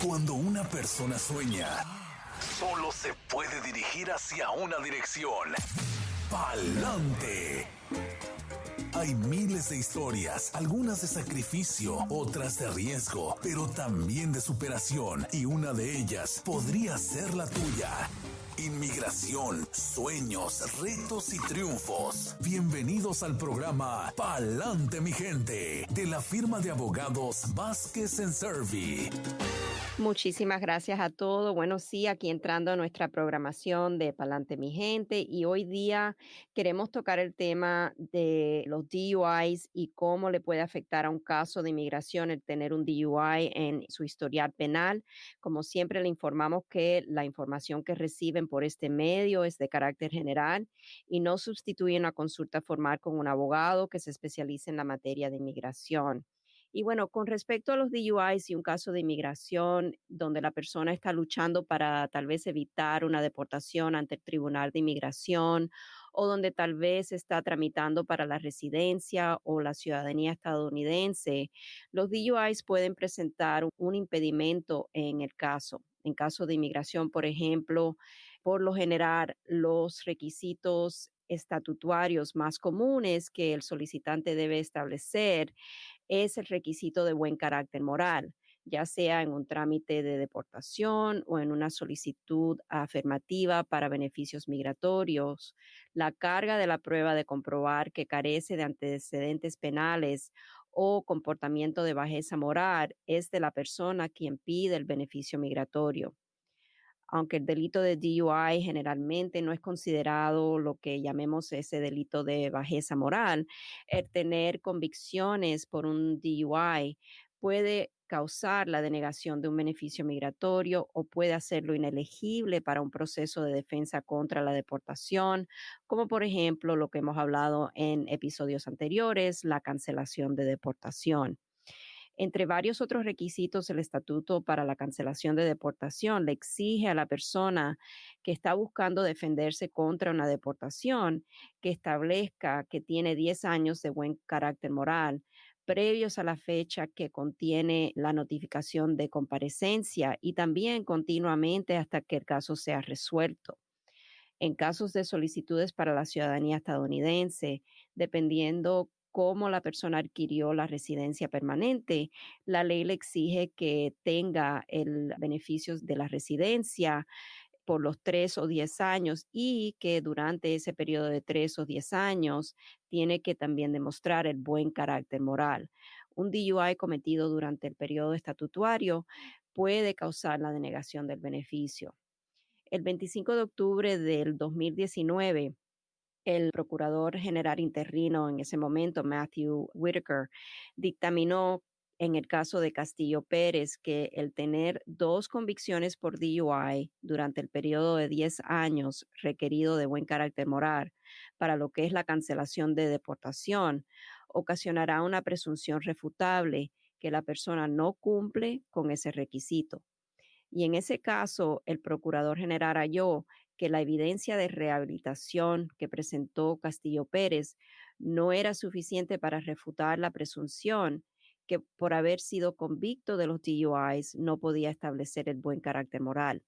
Cuando una persona sueña, solo se puede dirigir hacia una dirección: pa'lante. Hay miles de historias, algunas de sacrificio, otras de riesgo, pero también de superación, y una de ellas podría ser la tuya. Inmigración, sueños, retos y triunfos. Bienvenidos al programa Pa'lante, mi gente, de la firma de abogados Vázquez Servi. Muchísimas gracias a todos. Bueno, sí, aquí entrando a nuestra programación de Pa'lante, mi gente, y hoy día queremos tocar el tema de los DUIs y cómo le puede afectar a un caso de inmigración el tener un DUI en su historial penal. Como siempre, le informamos que la información que reciben por este medio es de carácter general y no sustituye una consulta formal con un abogado que se especialice en la materia de inmigración. Y bueno, con respecto a los DUIs y un caso de inmigración donde la persona está luchando para tal vez evitar una deportación ante el Tribunal de Inmigración o donde tal vez está tramitando para la residencia o la ciudadanía estadounidense, los DUIs pueden presentar un impedimento en el caso. En caso de inmigración, por ejemplo, por lo general, los requisitos estatutarios más comunes que el solicitante debe establecer es el requisito de buen carácter moral, ya sea en un trámite de deportación o en una solicitud afirmativa para beneficios migratorios. La carga de la prueba de comprobar que carece de antecedentes penales o comportamiento de bajeza moral es de la persona quien pide el beneficio migratorio. Aunque el delito de DUI generalmente no es considerado lo que llamemos ese delito de bajeza moral, el tener convicciones por un DUI puede causar la denegación de un beneficio migratorio o puede hacerlo inelegible para un proceso de defensa contra la deportación, como por ejemplo lo que hemos hablado en episodios anteriores, la cancelación de deportación. Entre varios otros requisitos, el estatuto para la cancelación de deportación le exige a la persona que está buscando defenderse contra una deportación que establezca que tiene 10 años de buen carácter moral, previos a la fecha que contiene la notificación de comparecencia y también continuamente hasta que el caso sea resuelto. En casos de solicitudes para la ciudadanía estadounidense, dependiendo cómo la persona adquirió la residencia permanente, la ley le exige que tenga el beneficio de la residencia por los 3 o 10 años y que durante ese periodo de 3 o 10 años tiene que también demostrar el buen carácter moral. Un DUI cometido durante el periodo estatutario puede causar la denegación del beneficio. El 25 de octubre del 2019, el procurador general interino en ese momento, Matthew Whitaker, dictaminó en el caso de Castillo Pérez que el tener 2 convicciones por DUI durante el periodo de 10 años requerido de buen carácter moral para lo que es la cancelación de deportación ocasionará una presunción refutable que la persona no cumple con ese requisito. Y en ese caso, el procurador general halló que la evidencia de rehabilitación que presentó Castillo Pérez no era suficiente para refutar la presunción que por haber sido convicto de los DUIs no podía establecer el buen carácter moral.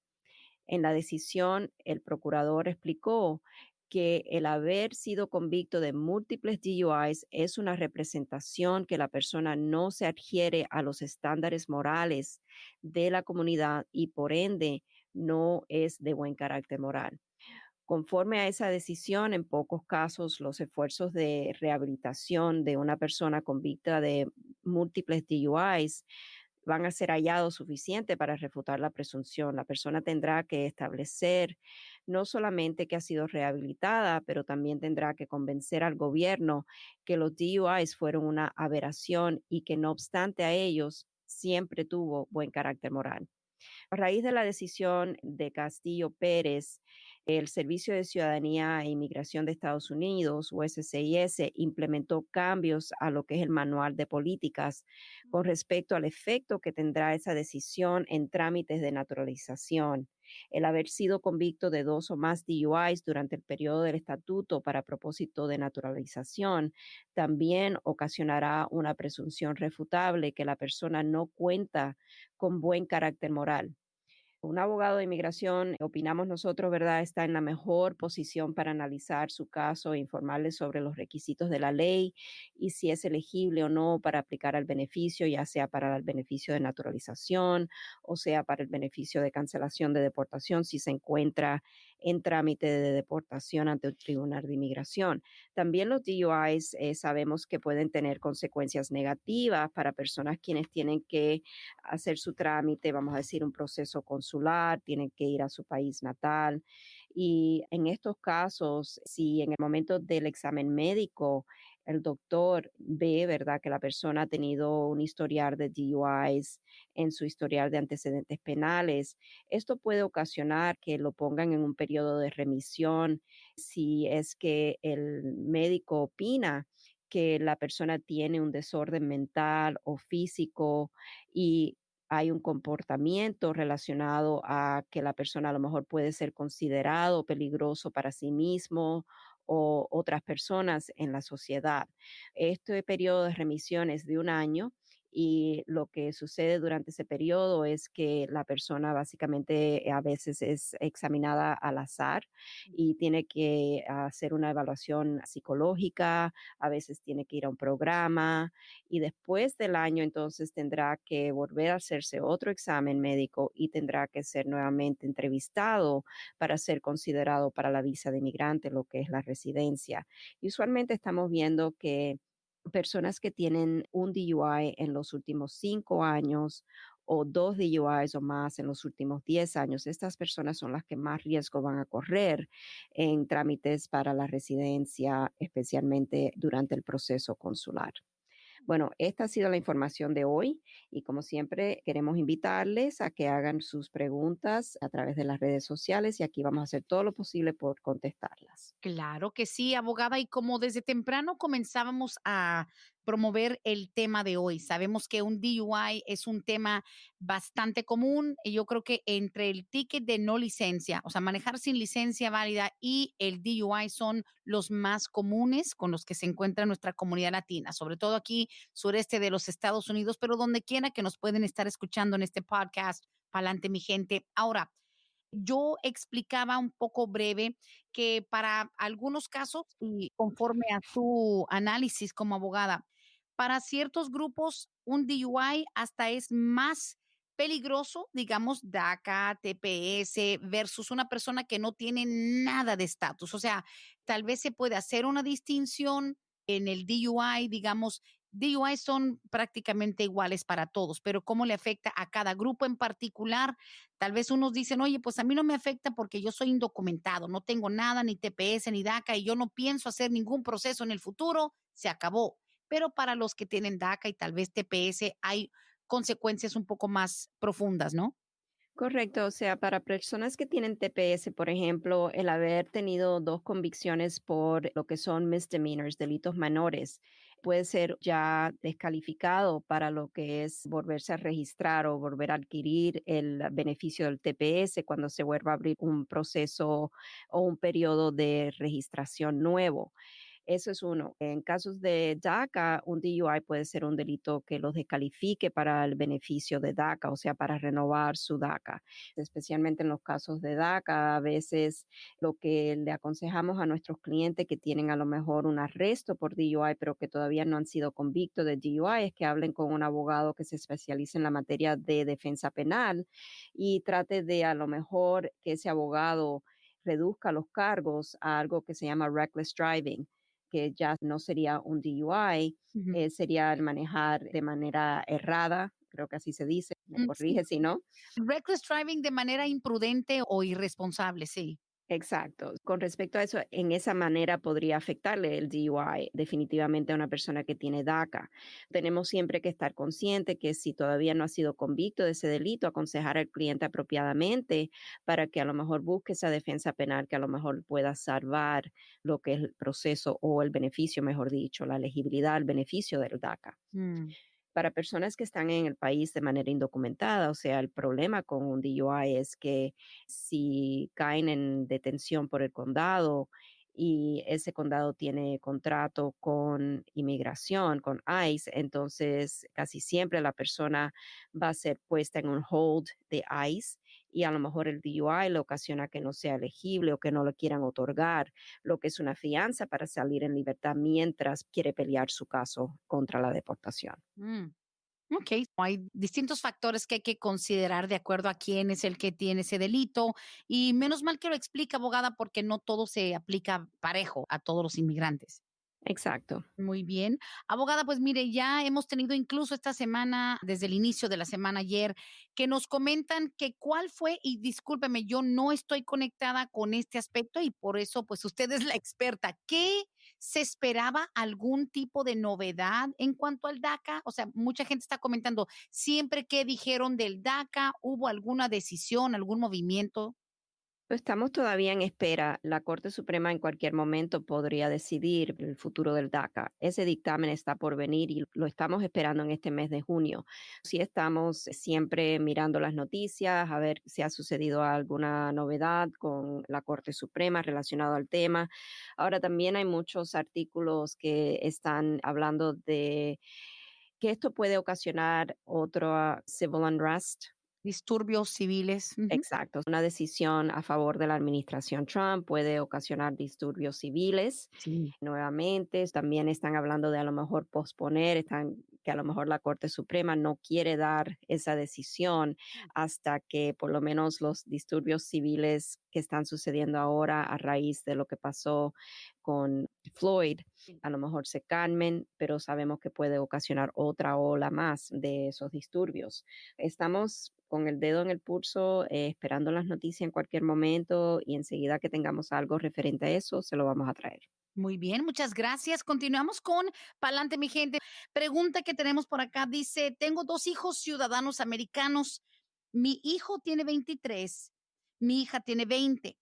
En la decisión, el procurador explicó que el haber sido convicto de múltiples DUIs es una representación que la persona no se adhiere a los estándares morales de la comunidad y por ende no es de buen carácter moral. Conforme a esa decisión, en pocos casos los esfuerzos de rehabilitación de una persona convicta de múltiples DUIs van a ser hallados suficientes para refutar la presunción. La persona tendrá que establecer no solamente que ha sido rehabilitada, pero también tendrá que convencer al gobierno que los DUIs fueron una aberración y que no obstante a ellos siempre tuvo buen carácter moral. A raíz de la decisión de Castillo Pérez, El Servicio de Ciudadanía e Inmigración de Estados Unidos, o SCIS, implementó cambios a lo que es el manual de políticas con respecto al efecto que tendrá esa decisión en trámites de naturalización. El haber sido convicto de 2 o más DUIs durante el periodo del estatuto para propósito de naturalización también ocasionará una presunción refutable que la persona no cuenta con buen carácter moral. Un abogado de inmigración, opinamos nosotros, ¿verdad?, está en la mejor posición para analizar su caso e informarle sobre los requisitos de la ley y si es elegible o no para aplicar al beneficio, ya sea para el beneficio de naturalización o sea para el beneficio de cancelación de deportación si se encuentra en trámite de deportación ante el Tribunal de Inmigración. También los DUIs sabemos que pueden tener consecuencias negativas para personas quienes tienen que hacer su trámite, vamos a decir, un proceso consular, tienen que ir a su país natal. Y en estos casos, si en el momento del examen médico el doctor ve, ¿verdad?, que la persona ha tenido un historial de DUIs en su historial de antecedentes penales, esto puede ocasionar que lo pongan en un periodo de remisión si es que el médico opina que la persona tiene un desorden mental o físico y hay un comportamiento relacionado a que la persona a lo mejor puede ser considerado peligroso para sí mismo o otras personas en la sociedad. Este periodo de remisión es de 1 año y lo que sucede durante ese periodo es que la persona básicamente a veces es examinada al azar y tiene que hacer una evaluación psicológica, a veces tiene que ir a un programa y después del año entonces tendrá que volver a hacerse otro examen médico y tendrá que ser nuevamente entrevistado para ser considerado para la visa de inmigrante, lo que es la residencia. Y usualmente estamos viendo que personas que tienen un DUI en los últimos 5 años o 2 DUIs o más en los últimos 10 años, estas personas son las que más riesgo van a correr en trámites para la residencia, especialmente durante el proceso consular. Bueno, esta ha sido la información de hoy y como siempre queremos invitarles a que hagan sus preguntas a través de las redes sociales y aquí vamos a hacer todo lo posible por contestarlas. Claro que sí, abogada, y como desde temprano comenzábamos a promover el tema de hoy, sabemos que un DUI es un tema bastante común y yo creo que entre el ticket de no licencia, o sea, manejar sin licencia válida y el DUI son los más comunes con los que se encuentra nuestra comunidad latina, sobre todo aquí, sureste de los Estados Unidos, pero donde quiera que nos pueden estar escuchando en este podcast, pa'lante mi gente. Ahora, yo explicaba un poco breve que para algunos casos, y conforme a tu análisis como abogada, para ciertos grupos un DUI hasta es más peligroso, digamos, DACA, TPS, versus una persona que no tiene nada de estatus. O sea, tal vez se puede hacer una distinción en el DUI, digamos, DUI son prácticamente iguales para todos, pero cómo le afecta a cada grupo en particular. Tal vez unos dicen, oye, pues a mí no me afecta porque yo soy indocumentado, no tengo nada, ni TPS, ni DACA, y yo no pienso hacer ningún proceso en el futuro, se acabó. Pero para los que tienen DACA y tal vez TPS hay consecuencias un poco más profundas, ¿no? Correcto, o sea, para personas que tienen TPS, por ejemplo, el haber tenido 2 convicciones por lo que son misdemeanors, delitos menores, puede ser ya descalificado para lo que es volverse a registrar o volver a adquirir el beneficio del TPS cuando se vuelva a abrir un proceso o un periodo de registración nuevo. Eso es uno. En casos de DACA, un DUI puede ser un delito que los descalifique para el beneficio de DACA, o sea, para renovar su DACA. Especialmente en los casos de DACA, a veces lo que le aconsejamos a nuestros clientes que tienen a lo mejor un arresto por DUI, pero que todavía no han sido convictos de DUI, es que hablen con un abogado que se especialice en la materia de defensa penal y trate de a lo mejor que ese abogado reduzca los cargos a algo que se llama reckless driving, que ya no sería un DUI, Ujú. sería el manejar de manera errada, creo que así se dice, me Sí. corrige si no. Reckless driving de manera imprudente o irresponsable, sí. Exacto. Con respecto a eso, en esa manera podría afectarle el DUI definitivamente a una persona que tiene DACA. Tenemos siempre que estar consciente que si todavía no ha sido convicto de ese delito, aconsejar al cliente apropiadamente para que a lo mejor busque esa defensa penal que a lo mejor pueda salvar lo que es el proceso o el beneficio, mejor dicho, la elegibilidad, el beneficio del DACA. Mm, Para personas que están en el país de manera indocumentada, o sea, el problema con un DUI es que si caen en detención por el condado y ese condado tiene contrato con inmigración, con ICE, entonces casi siempre la persona va a ser puesta en un hold de ICE y a lo mejor el DUI le ocasiona que no sea elegible o que no le quieran otorgar lo que es una fianza para salir en libertad mientras quiere pelear su caso contra la deportación. mm. Ok, hay distintos factores que hay que considerar de acuerdo a quién es el que tiene ese delito y menos mal que lo explica, abogada, porque no todo se aplica parejo a todos los inmigrantes. Exacto. Muy bien. Abogada, pues mire, ya hemos tenido incluso esta semana, desde el inicio de la semana ayer, que nos comentan que cuál fue, y discúlpeme, yo no estoy conectada con este aspecto y por eso, pues usted es la experta. ¿Qué se esperaba algún tipo de novedad en cuanto al DACA? O sea, mucha gente está comentando, siempre que dijeron del DACA, ¿hubo alguna decisión, algún movimiento? Estamos todavía en espera. La Corte Suprema en cualquier momento podría decidir el futuro del DACA. Ese dictamen está por venir y lo estamos esperando en este mes de junio. Sí estamos siempre mirando las noticias a ver si ha sucedido alguna novedad con la Corte Suprema relacionado al tema. Ahora también hay muchos artículos que están hablando de que esto puede ocasionar otro civil unrest. Disturbios civiles. Ujú. Exacto. Una decisión a favor de la administración Trump puede ocasionar disturbios civiles. Sí. Nuevamente, también están hablando de a lo mejor posponer, que a lo mejor la Corte Suprema no quiere dar esa decisión hasta que por lo menos los disturbios civiles que están sucediendo ahora a raíz de lo que pasó con Floyd, a lo mejor se calmen, pero sabemos que puede ocasionar otra ola más de esos disturbios. Estamos con el dedo en el pulso, esperando las noticias en cualquier momento y enseguida que tengamos algo referente a eso, se lo vamos a traer. Muy bien, muchas gracias. Continuamos con Pa'lante, mi gente. Pregunta que tenemos por acá dice, tengo dos hijos ciudadanos americanos. Mi hijo tiene 23, mi hija tiene 20.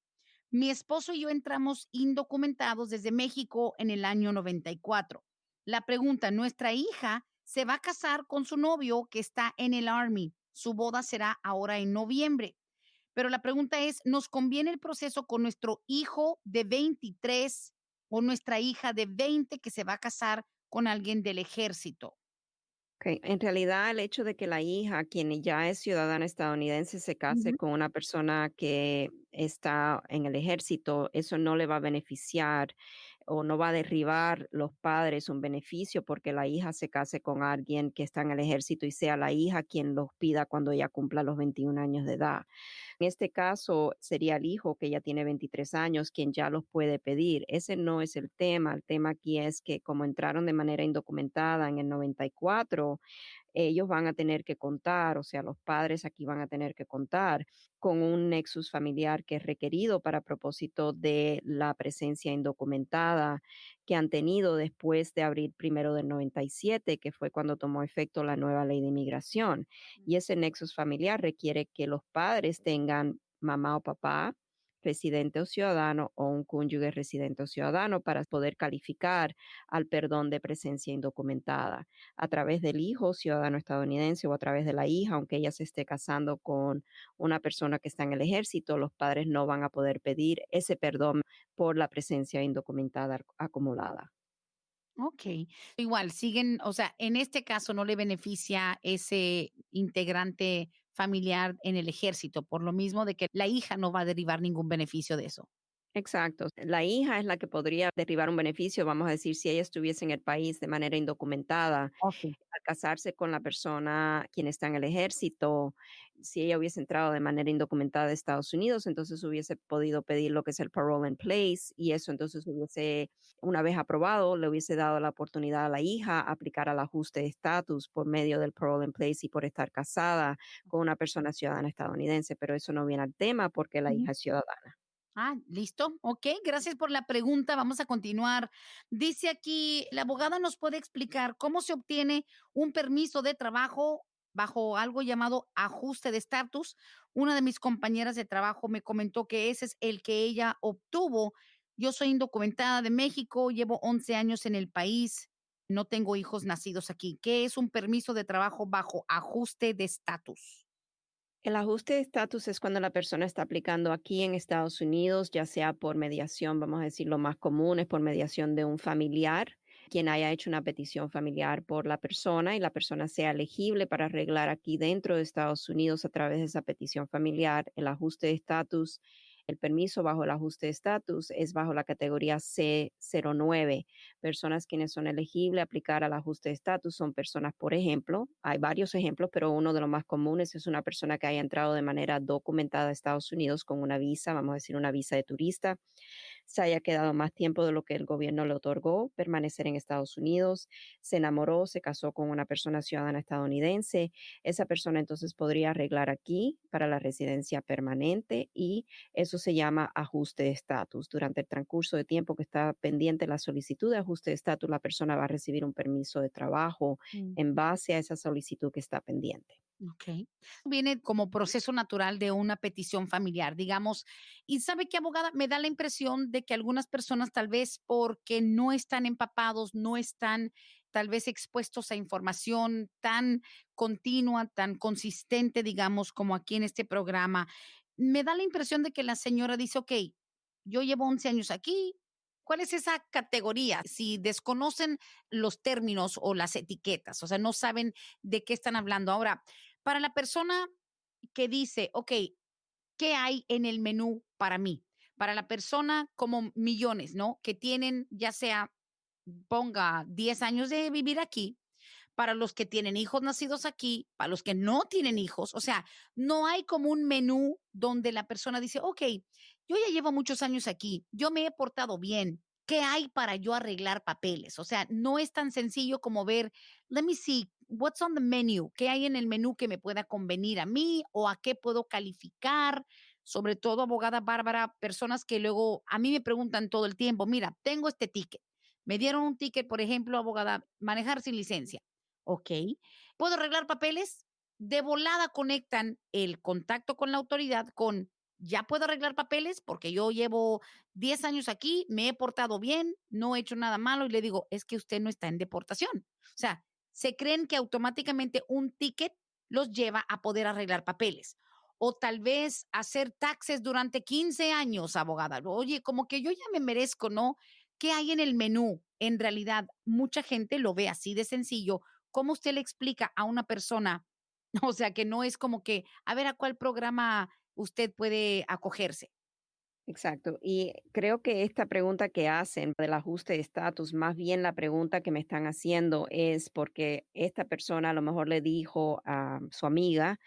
Mi esposo y yo entramos indocumentados desde México en el año 94. La pregunta, nuestra hija se va a casar con su novio que está en el Army. Su boda será ahora en noviembre. Pero la pregunta es, ¿nos conviene el proceso con nuestro hijo de 23 o nuestra hija de 20 que se va a casar con alguien del ejército? Ok, en realidad, el hecho de que la hija, quien ya es ciudadana estadounidense, se case Ujú. con una persona que está en el ejército, eso no le va a beneficiar o no va a derribar los padres un beneficio porque la hija se case con alguien que está en el ejército y sea la hija quien los pida cuando ella cumpla los 21 años de edad. En este caso, sería el hijo que ya tiene 23 años quien ya los puede pedir. Ese no es el tema. El tema aquí es que como entraron de manera indocumentada en el 94, ellos van a tener que contar, o sea, los padres aquí van a tener que contar con un nexus familiar que es requerido para propósito de la presencia indocumentada que han tenido después de abril 1 del 97, que fue cuando tomó efecto la nueva ley de inmigración. Y ese nexus familiar requiere que los padres tengan mamá o papá residente o ciudadano o un cónyuge residente o ciudadano para poder calificar al perdón de presencia indocumentada a través del hijo ciudadano estadounidense o a través de la hija, aunque ella se esté casando con una persona que está en el ejército, los padres no van a poder pedir ese perdón por la presencia indocumentada acumulada. Ok. Igual, siguen, o sea, en este caso no le beneficia ese integrante familiar en el ejército, por lo mismo de que la hija no va a derivar ningún beneficio de eso. Exacto. La hija es la que podría derribar un beneficio, vamos a decir, si ella estuviese en el país de manera indocumentada, Ok. al casarse con la persona quien está en el ejército, si ella hubiese entrado de manera indocumentada a Estados Unidos, entonces hubiese podido pedir lo que es el parole in place y eso entonces hubiese, una vez aprobado, le hubiese dado la oportunidad a la hija aplicar al ajuste de estatus por medio del parole in place y por estar casada con una persona ciudadana estadounidense, pero eso no viene al tema porque la hija es ciudadana. Listo. Ok, gracias por la pregunta. Vamos a continuar. Dice aquí, la abogada nos puede explicar cómo se obtiene un permiso de trabajo bajo algo llamado ajuste de estatus. Una de mis compañeras de trabajo me comentó que ese es el que ella obtuvo. Yo soy indocumentada de México, llevo 11 años en el país, no tengo hijos nacidos aquí. ¿Qué es un permiso de trabajo bajo ajuste de estatus? El ajuste de estatus es cuando la persona está aplicando aquí en Estados Unidos, ya sea por mediación, vamos a decir lo más común es por mediación de un familiar, quien haya hecho una petición familiar por la persona y la persona sea elegible para arreglar aquí dentro de Estados Unidos a través de esa petición familiar. El ajuste de estatus, el permiso bajo el ajuste de estatus es bajo la categoría C09. Personas quienes son elegibles a aplicar al ajuste de estatus son personas, por ejemplo, hay varios ejemplos, pero uno de los más comunes es una persona que haya entrado de manera documentada a Estados Unidos con una visa, vamos a decir una visa de turista, se haya quedado más tiempo de lo que el gobierno le otorgó, permanecer en Estados Unidos, se enamoró, se casó con una persona ciudadana estadounidense, esa persona entonces podría arreglar aquí para la residencia permanente y eso se llama ajuste de estatus. Durante el transcurso de tiempo que está pendiente la solicitud de ajuste de estatus, la persona va a recibir un permiso de trabajo en base a esa solicitud que está pendiente. Ok. Viene como proceso natural de una petición familiar, digamos. Y sabe qué, abogada, me da la impresión de que algunas personas tal vez porque no están empapados, no están tal vez expuestos a información tan continua, tan consistente, digamos, como aquí en este programa, me da la impresión de que la señora dice, ok, yo llevo 11 años aquí. ¿Cuál es esa categoría? Si desconocen los términos o las etiquetas, o sea, no saben de qué están hablando. Ahora, para la persona que dice, okey, ¿qué hay en el menú para mí? Para la persona como millones, ¿no? Que tienen, ya sea, ponga 10 años de vivir aquí, para los que tienen hijos nacidos aquí, para los que no tienen hijos. O sea, no hay como un menú donde la persona dice, ok, yo ya llevo muchos años aquí, yo me he portado bien. ¿Qué hay para yo arreglar papeles? O sea, no es tan sencillo como ver, let me see, what's on the menu? ¿Qué hay en el menú que me pueda convenir a mí o a qué puedo calificar? Sobre todo, abogada Bárbara, personas que luego a mí me preguntan todo el tiempo, mira, tengo este ticket. Me dieron un ticket, por ejemplo, abogada, manejar sin licencia. Ok. ¿Puedo arreglar papeles? De volada conectan el contacto con la autoridad con, ya puedo arreglar papeles porque yo llevo 10 años aquí, me he portado bien, no he hecho nada malo y le digo, es que usted no está en deportación. O sea, se creen que automáticamente un ticket los lleva a poder arreglar papeles. O tal vez hacer taxes durante 15 años, abogada. Oye, como que yo ya me merezco, ¿no? ¿Qué hay en el menú? En realidad, mucha gente lo ve así de sencillo. ¿Cómo usted le explica a una persona? O sea, que no es como que, a ver a cuál programa usted puede acogerse. Exacto. Y creo que esta pregunta que hacen del ajuste de estatus, más bien la pregunta que me están haciendo es porque esta persona a lo mejor le dijo a su amiga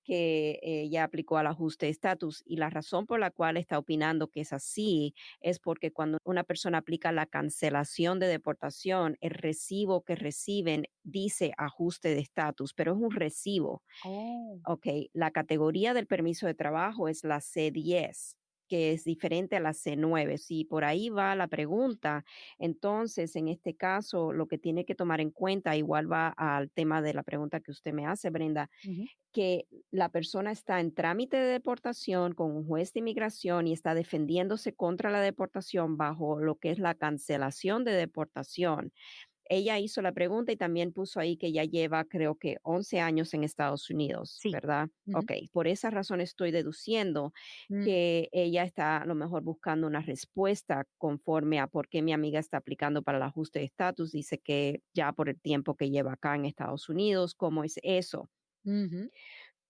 que ella aplicó al ajuste de estatus y la razón por la cual está opinando que es así es porque cuando una persona aplica la cancelación de deportación, el recibo que reciben dice ajuste de estatus, pero es un recibo. Oh. Ok, la categoría del permiso de trabajo es la C10, que es diferente a la C9. Si por ahí va la pregunta, entonces en este caso lo que tiene que tomar en cuenta, igual va al tema de la pregunta que usted me hace, Brenda, Ujú. que la persona está en trámite de deportación con un juez de inmigración y está defendiéndose contra la deportación bajo lo que es la cancelación de deportación. Ella hizo la pregunta y también puso ahí que ya lleva, creo que 11 años en Estados Unidos, Sí. ¿verdad? Ujú. Ok, por esa razón estoy deduciendo Mm. que ella está a lo mejor buscando una respuesta conforme a por qué mi amiga está aplicando para el ajuste de estatus. Dice que ya por el tiempo que lleva acá en Estados Unidos, ¿cómo es eso? Ujú.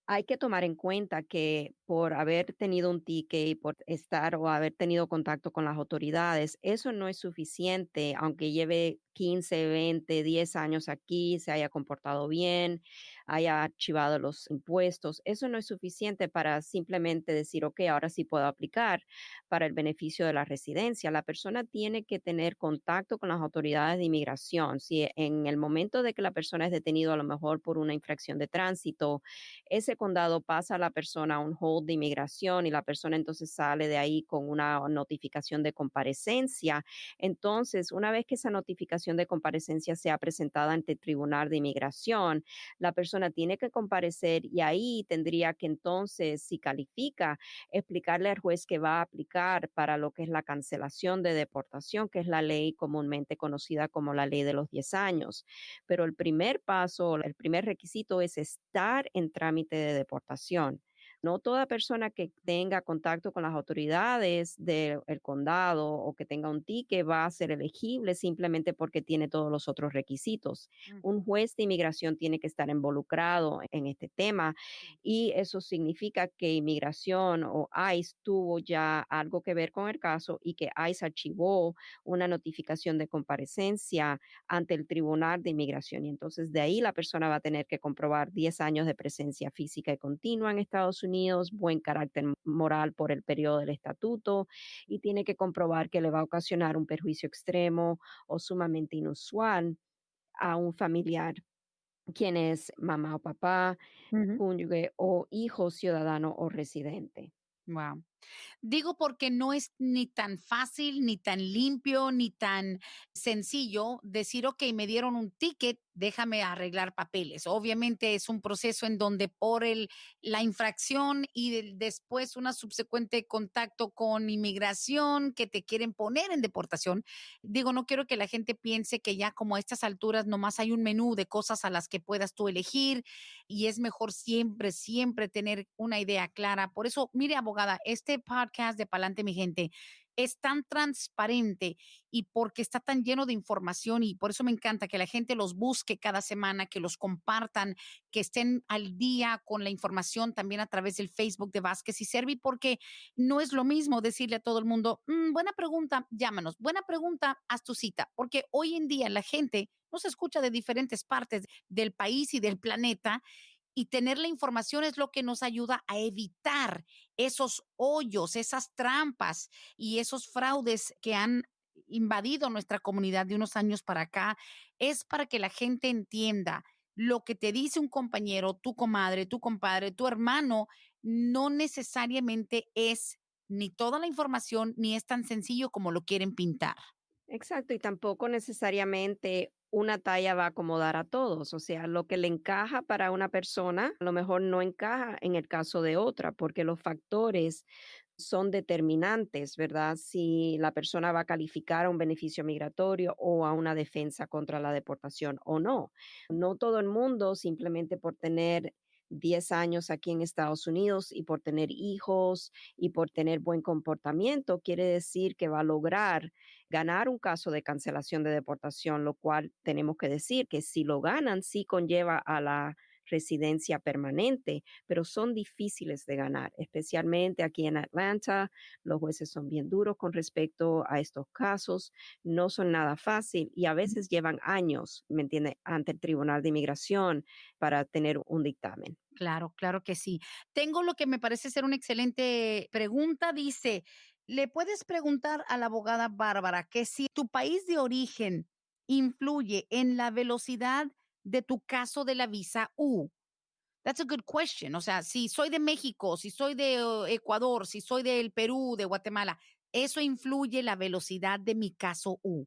Hay que tomar en cuenta que por haber tenido un ticket y por estar o haber tenido contacto con las autoridades, eso no es suficiente, aunque lleve 15, 20, 10 años aquí, se haya comportado bien, haya archivado los impuestos. Eso no es suficiente para simplemente decir, ok, ahora sí puedo aplicar para el beneficio de la residencia. La persona tiene que tener contacto con las autoridades de inmigración. Si en el momento de que la persona es detenido a lo mejor por una infracción de tránsito, ese condado pasa a la persona a un hold hold de inmigración y la persona entonces sale de ahí con una notificación de comparecencia. Entonces, una vez que esa notificación de comparecencia sea presentada ante el Tribunal de Inmigración, la persona tiene que comparecer y ahí tendría que entonces, si califica, explicarle al juez que va a aplicar para lo que es la cancelación de deportación, que es la ley comúnmente conocida como la ley de los 10 años. Pero el primer paso, el primer requisito es estar en trámite de deportación. No toda persona que tenga contacto con las autoridades del condado o que tenga un ticket va a ser elegible simplemente porque tiene todos los otros requisitos. Un Ujú. juez de inmigración tiene que estar involucrado en este tema Sí. y eso significa que inmigración o ICE tuvo ya algo que ver con el caso y que ICE archivó una notificación de comparecencia ante el Tribunal de Inmigración. Y entonces de ahí la persona va a tener que comprobar 10 años de presencia física y continua en Estados Unidos, buen carácter moral por el periodo del estatuto y tiene que comprobar que le va a ocasionar un perjuicio extremo o sumamente inusual a un familiar, quien es mamá o papá, cónyuge o hijo ciudadano o residente. Wow. Digo porque no es ni tan fácil, ni tan limpio, ni tan sencillo decir, ok, me dieron un ticket, déjame arreglar papeles. Obviamente es un proceso en donde por la infracción y después una subsecuente contacto con inmigración que te quieren poner en deportación. Digo, no quiero que la gente piense que ya como a estas alturas nomás hay un menú de cosas a las que puedas tú elegir y es mejor siempre, siempre tener una idea clara. Por eso, mire, abogada, este podcast de Palante, mi gente, es tan transparente y porque está tan lleno de información y por eso me encanta que la gente los busque cada semana, que los compartan, que estén al día con la información también a través del Facebook de Vázquez y Servi, porque no es lo mismo decirle a todo el mundo, buena pregunta, llámanos, buena pregunta, haz tu cita, porque hoy en día la gente nos escucha de diferentes partes del país y del planeta y tener la información es lo que nos ayuda a evitar esos hoyos, esas trampas y esos fraudes que han invadido nuestra comunidad de unos años para acá. Es para que la gente entienda lo que te dice un compañero, tu comadre, tu compadre, tu hermano, no necesariamente es ni toda la información, ni es tan sencillo como lo quieren pintar. Exacto, y tampoco necesariamente una talla va a acomodar a todos, o sea, lo que le encaja para una persona, a lo mejor no encaja en el caso de otra, porque los factores son determinantes, ¿verdad? Si la persona va a calificar a un beneficio migratorio o a una defensa contra la deportación o no. No todo el mundo, simplemente por tener 10 años aquí en Estados Unidos y por tener hijos y por tener buen comportamiento, quiere decir que va a lograr ganar un caso de cancelación de deportación, lo cual tenemos que decir que si lo ganan, sí conlleva a la residencia permanente, pero son difíciles de ganar, especialmente aquí en Atlanta. Los jueces son bien duros con respecto a estos casos, no son nada fácil y a veces llevan años, ¿me entiende?, ante el Tribunal de Inmigración para tener un dictamen. Claro, claro que sí. Tengo lo que me parece ser una excelente pregunta. Dice, ¿le puedes preguntar a la abogada Bárbara que si tu país de origen influye en la velocidad de tu caso de la visa U? That's a good question. O sea, si soy de México, si soy de Ecuador, si soy del Perú, de Guatemala, ¿eso influye la velocidad de mi caso U?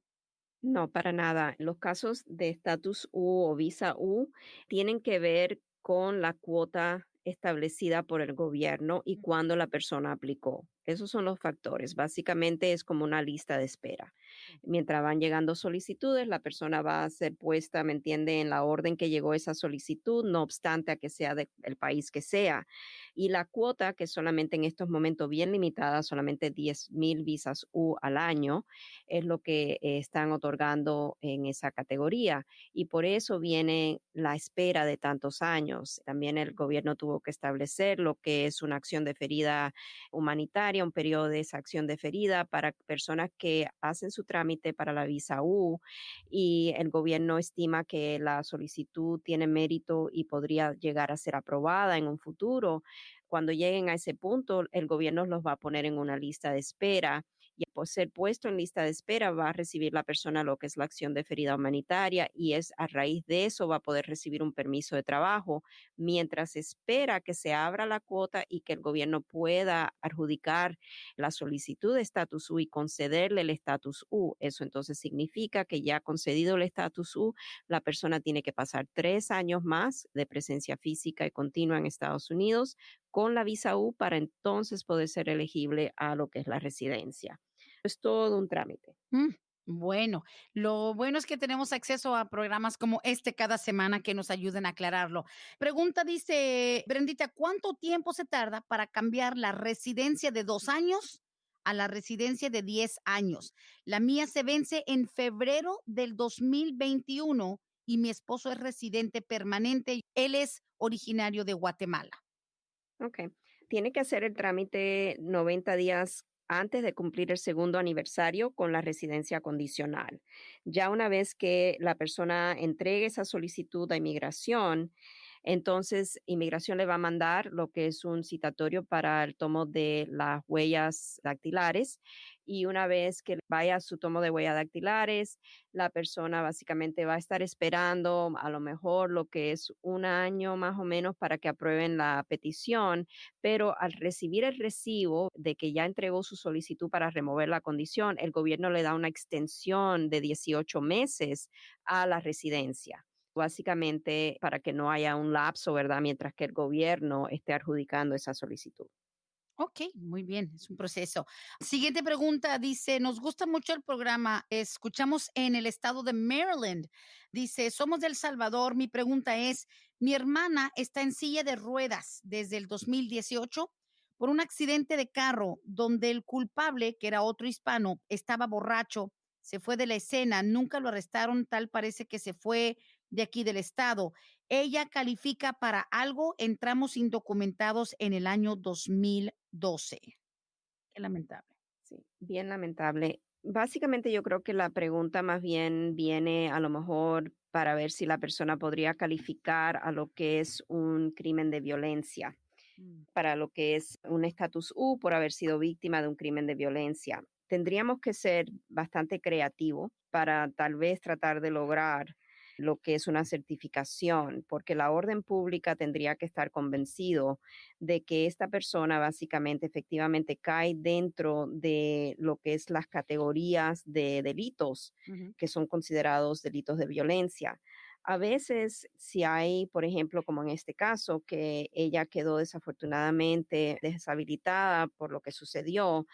No, para nada. Los casos de estatus U o visa U tienen que ver con la cuota establecida por el gobierno y cuándo la persona aplicó. Esos son los factores. Básicamente es como una lista de espera. Mientras van llegando solicitudes, la persona va a ser puesta, ¿me entiende?, en la orden que llegó esa solicitud, no obstante a que sea del país que sea. Y la cuota, que solamente en estos momentos bien limitada, solamente 10,000 visas U al año, es lo que están otorgando en esa categoría. Y por eso viene la espera de tantos años. También el gobierno tuvo que establecer lo que es una acción deferida humanitaria, un periodo de esa acción deferida para personas que hacen su trámite para la visa U y el gobierno estima que la solicitud tiene mérito y podría llegar a ser aprobada en un futuro. Cuando lleguen a ese punto, el gobierno los va a poner en una lista de espera y por ser puesto en lista de espera va a recibir la persona lo que es la acción deferida humanitaria y es a raíz de eso va a poder recibir un permiso de trabajo mientras espera que se abra la cuota y que el gobierno pueda adjudicar la solicitud de estatus U y concederle el estatus U. Eso entonces significa que ya concedido el estatus U, la persona tiene que pasar 3 años más de presencia física y continua en Estados Unidos con la visa U para entonces poder ser elegible a lo que es la residencia. Es todo un trámite. Mm, bueno, lo bueno es que tenemos acceso a programas como este cada semana que nos ayuden a aclararlo. Pregunta, dice Brendita, ¿cuánto tiempo se tarda para cambiar la residencia de 2 años a la residencia de 10 años? La mía se vence en febrero del 2021 y mi esposo es residente permanente. Él es originario de Guatemala. Ok. Tiene que hacer el trámite 90 días antes de cumplir el segundo aniversario con la residencia condicional. Ya una vez que la persona entregue esa solicitud a inmigración, entonces inmigración le va a mandar lo que es un citatorio para el tomo de las huellas dactilares y una vez que vaya a su tomo de huellas dactilares, la persona básicamente va a estar esperando a lo mejor lo que es un año más o menos para que aprueben la petición, pero al recibir el recibo de que ya entregó su solicitud para remover la condición, el gobierno le da una extensión de 18 meses a la residencia. Básicamente para que no haya un lapso, ¿verdad? Mientras que el gobierno esté adjudicando esa solicitud. Ok, muy bien, es un proceso. Siguiente pregunta, dice, nos gusta mucho el programa, escuchamos en el estado de Maryland. Dice, somos de El Salvador, mi pregunta es, mi hermana está en silla de ruedas desde el 2018 por un accidente de carro donde el culpable, que era otro hispano, estaba borracho, se fue de la escena, nunca lo arrestaron, tal parece que se fue de aquí del estado. Ella califica para algo, entramos indocumentados en el año 2012. Qué lamentable. Sí, bien lamentable. Básicamente yo creo que la pregunta más bien viene a lo mejor para ver si la persona podría calificar a lo que es un crimen de violencia, Mm. para lo que es un estatus U por haber sido víctima de un crimen de violencia. Tendríamos que ser bastante creativos para tal vez tratar de lograr lo que es una certificación, porque la orden pública tendría que estar convencido de que esta persona básicamente efectivamente cae dentro de lo que es las categorías de delitos Ujú. que son considerados delitos de violencia. A veces, si hay, por ejemplo, como en este caso, que ella quedó desafortunadamente deshabilitada por lo que sucedió,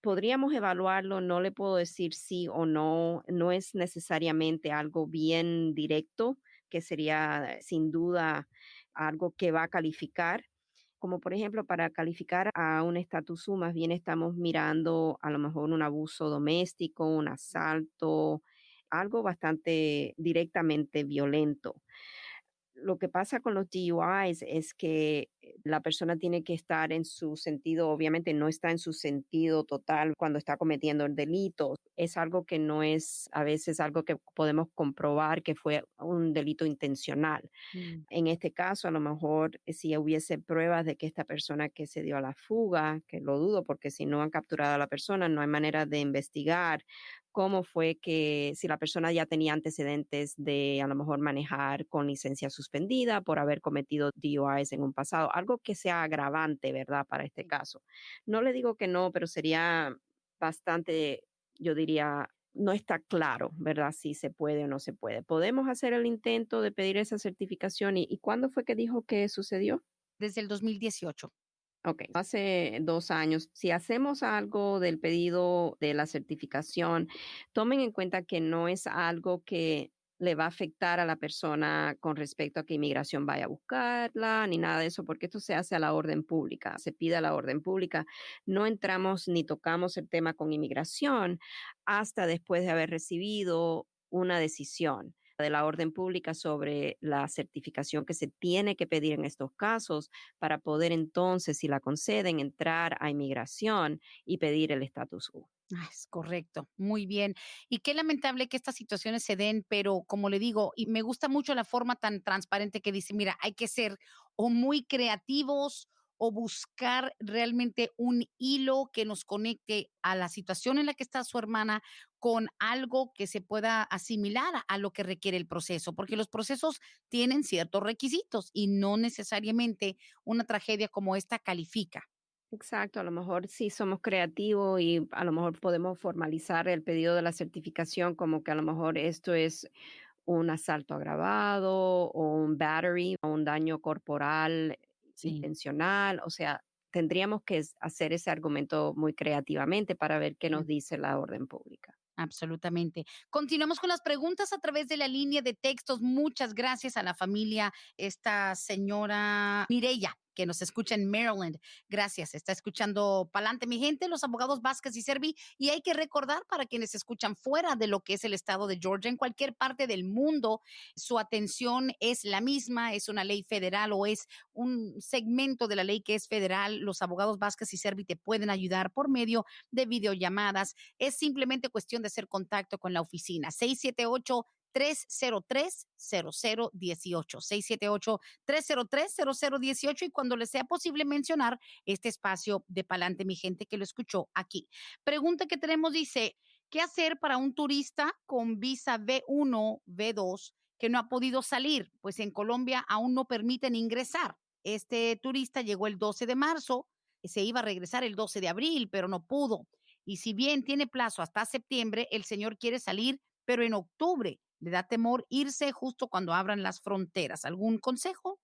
podríamos evaluarlo, no le puedo decir sí o no, no es necesariamente algo bien directo, que sería sin duda algo que va a calificar. Como por ejemplo, para calificar a un estatus U, más bien estamos mirando a lo mejor un abuso doméstico, un asalto, algo bastante directamente violento. Lo que pasa con los DUIs es que la persona tiene que estar en su sentido, obviamente no está en su sentido total cuando está cometiendo el delito. Es algo que no es a veces algo que podemos comprobar que fue un delito intencional. Mm. En este caso, a lo mejor si hubiese pruebas de que esta persona que se dio a la fuga, que lo dudo porque si no han capturado a la persona, no hay manera de investigar cómo fue que, si la persona ya tenía antecedentes de a lo mejor manejar con licencia suspendida por haber cometido DUIs en un pasado, algo que sea agravante, ¿verdad? Para este Sí. caso. No le digo que no, pero sería bastante, yo diría, no está claro, ¿verdad? Si se puede o no se puede. ¿Podemos hacer el intento de pedir esa certificación? ¿Y cuándo fue que dijo que sucedió? Desde el 2018. Ok, hace 2 años. Si hacemos algo del pedido de la certificación, tomen en cuenta que no es algo que le va a afectar a la persona con respecto a que inmigración vaya a buscarla, ni nada de eso, porque esto se hace a la orden pública, se pide a la orden pública. No entramos ni tocamos el tema con inmigración hasta después de haber recibido una decisión de la orden pública sobre la certificación que se tiene que pedir en estos casos para poder entonces, si la conceden, entrar a inmigración y pedir el estatus U. Ah, es correcto, muy bien. Y qué lamentable que estas situaciones se den, pero como le digo, y me gusta mucho la forma tan transparente que dice, mira, hay que ser o muy creativos o buscar realmente un hilo que nos conecte a la situación en la que está su hermana con algo que se pueda asimilar a lo que requiere el proceso, porque los procesos tienen ciertos requisitos y no necesariamente una tragedia como esta califica. Exacto, a lo mejor sí somos creativos y a lo mejor podemos formalizar el pedido de la certificación como que a lo mejor esto es un asalto agravado o un battery o un daño corporal Sí. intencional. O sea, tendríamos que hacer ese argumento muy creativamente para ver qué nos dice la orden pública. Absolutamente. Continuamos con las preguntas a través de la línea de textos. Muchas gracias a la familia, esta señora Mireya, que nos escucha en Maryland. Gracias. Está escuchando Palante, mi gente, los abogados Vázquez y Servi. Y hay que recordar para quienes escuchan fuera de lo que es el estado de Georgia, en cualquier parte del mundo, su atención es la misma, es una ley federal o es un segmento de la ley que es federal. Los abogados Vázquez y Servi te pueden ayudar por medio de videollamadas. Es simplemente cuestión de hacer contacto con la oficina. 678-303-0018. 678-303-0018. Y cuando les sea posible mencionar este espacio de Palante, mi gente que lo escuchó aquí. Pregunta que tenemos dice, ¿qué hacer para un turista con visa B1, B2 que no ha podido salir? Pues en Colombia aún no permiten ingresar. Este turista llegó el 12 de marzo, se iba a regresar el 12 de abril, pero no pudo. Y si bien tiene plazo hasta septiembre, el señor quiere salir, pero en octubre le da temor irse justo cuando abran las fronteras. ¿Algún consejo?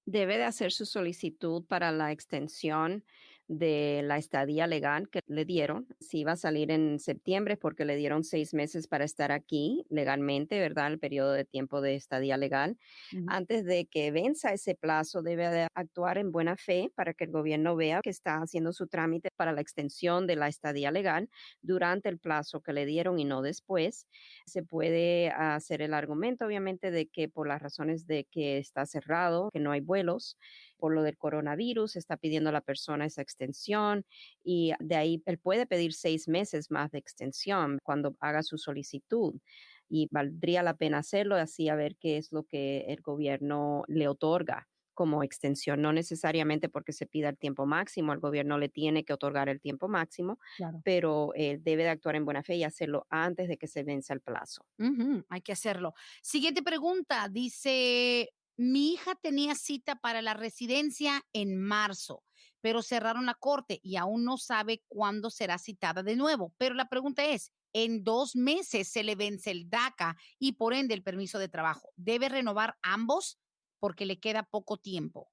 Debe de hacer su solicitud para la extensión de la estadía legal que le dieron. Si va a salir en septiembre es porque le dieron 6 meses para estar aquí legalmente, ¿verdad? El periodo de tiempo de estadía legal. Ujú. Antes de que venza ese plazo, debe de actuar en buena fe para que el gobierno vea que está haciendo su trámite para la extensión de la estadía legal durante el plazo que le dieron y no después. Se puede hacer el argumento, obviamente, de que por las razones de que está cerrado, que no hay vuelos, por lo del coronavirus, está pidiendo a la persona esa extensión y de ahí él puede pedir 6 meses más de extensión cuando haga su solicitud. Y valdría la pena hacerlo así a ver qué es lo que el gobierno le otorga como extensión, no necesariamente porque se pida el tiempo máximo, el gobierno le tiene que otorgar el tiempo máximo, Claro. pero debe de actuar en buena fe y hacerlo antes de que se venza el plazo. Ujú, hay que hacerlo. Siguiente pregunta. Dice, mi hija tenía cita para la residencia en marzo, pero cerraron la corte y aún no sabe cuándo será citada de nuevo. Pero la pregunta es, en 2 meses se le vence el DACA y por ende el permiso de trabajo. ¿Debe renovar ambos? Porque le queda poco tiempo.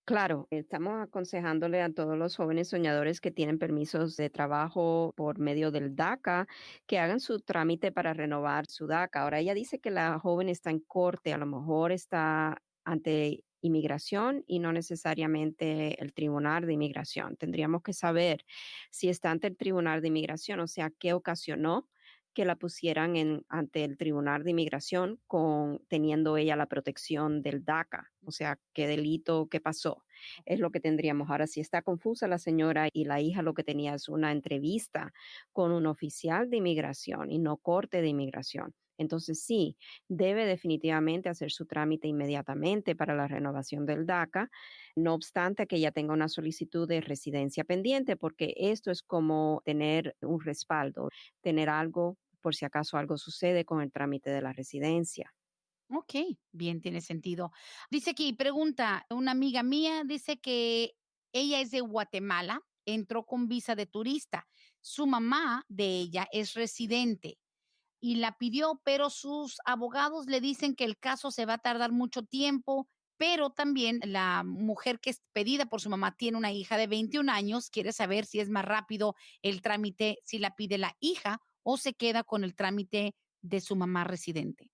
Claro, estamos aconsejándole a todos los jóvenes soñadores que tienen permisos de trabajo por medio del DACA que hagan su trámite para renovar su DACA. Ahora ella dice que la joven está en corte, a lo mejor está ante inmigración y no necesariamente el tribunal de inmigración. Tendríamos que saber si está ante el tribunal de inmigración, o sea, qué ocasionó que la pusieran ante el tribunal de inmigración con teniendo ella la protección del DACA, o sea, qué delito, qué pasó, es lo que tendríamos. Ahora, si está confusa la señora y la hija lo que tenía es una entrevista con un oficial de inmigración y no corte de inmigración. Entonces sí, debe definitivamente hacer su trámite inmediatamente para la renovación del DACA, no obstante que ella tenga una solicitud de residencia pendiente, porque esto es como tener un respaldo, tener algo por si acaso algo sucede con el trámite de la residencia. Ok, bien, tiene sentido. Dice aquí, pregunta, una amiga mía dice que ella es de Guatemala, entró con visa de turista. Su mamá de ella es residente y la pidió, pero sus abogados le dicen que el caso se va a tardar mucho tiempo, pero también la mujer que es pedida por su mamá tiene una hija de 21 años, quiere saber si es más rápido el trámite, si la pide la hija o se queda con el trámite de su mamá residente.